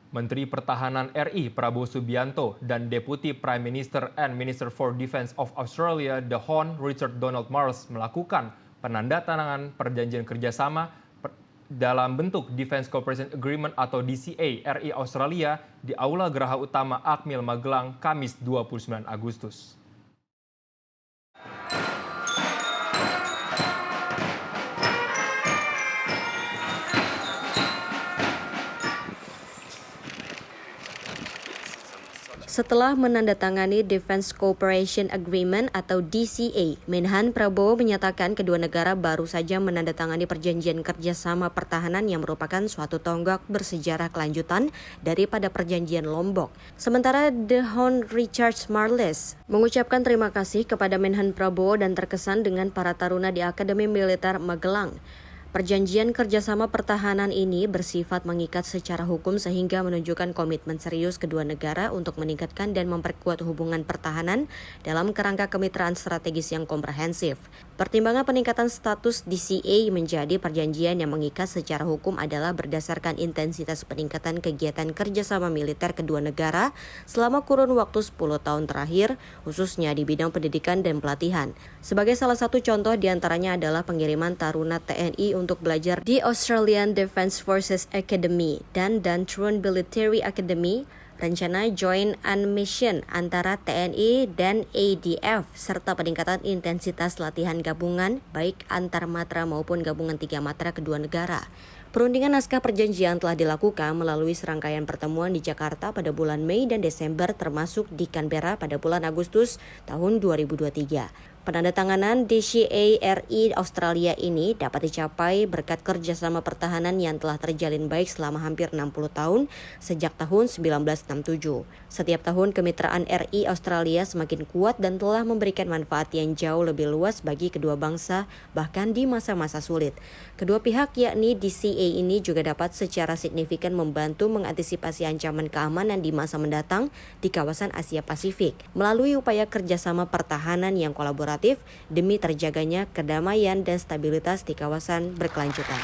Menteri Pertahanan RI Prabowo Subianto dan Deputi Prime Minister and Minister for Defense of Australia, The Hon Richard Donald Marles melakukan penandatanganan perjanjian kerjasama dalam bentuk Defense Cooperation Agreement atau DCA RI Australia di Aula Geraha Utama Akmil Magelang, Kamis 29 Agustus. Setelah menandatangani Defense Cooperation Agreement atau DCA, Menhan Prabowo menyatakan kedua negara baru saja menandatangani perjanjian kerjasama pertahanan yang merupakan suatu tonggak bersejarah kelanjutan daripada perjanjian Lombok. Sementara The Hon Richard Marles mengucapkan terima kasih kepada Menhan Prabowo dan terkesan dengan para taruna di Akademi Militer Magelang. Perjanjian kerjasama pertahanan ini bersifat mengikat secara hukum sehingga menunjukkan komitmen serius kedua negara untuk meningkatkan dan memperkuat hubungan pertahanan dalam kerangka kemitraan strategis yang komprehensif. Pertimbangan peningkatan status DCA menjadi perjanjian yang mengikat secara hukum adalah berdasarkan intensitas peningkatan kegiatan kerjasama militer kedua negara selama kurun waktu 10 tahun terakhir, khususnya di bidang pendidikan dan pelatihan. Sebagai salah satu contoh diantaranya adalah pengiriman taruna TNI untuk belajar di Australian Defence Forces Academy dan Dantruan Military Academy, rencana Joint and Mission antara TNI dan ADF, serta peningkatan intensitas latihan gabungan baik antar matra maupun gabungan 3 matra kedua negara. Perundingan naskah perjanjian telah dilakukan melalui serangkaian pertemuan di Jakarta pada bulan Mei dan Desember termasuk di Canberra pada bulan Agustus tahun 2023. Penandatanganan DCA RI Australia ini dapat dicapai berkat kerjasama pertahanan yang telah terjalin baik selama hampir 60 tahun sejak tahun 1967. Setiap tahun kemitraan RI Australia semakin kuat dan telah memberikan manfaat yang jauh lebih luas bagi kedua bangsa bahkan di masa-masa sulit. Kedua pihak yakni DCA ini juga dapat secara signifikan membantu mengantisipasi ancaman keamanan di masa mendatang di kawasan Asia Pasifik melalui upaya kerjasama pertahanan yang kolaboratif demi terjaganya kedamaian dan stabilitas di kawasan berkelanjutan.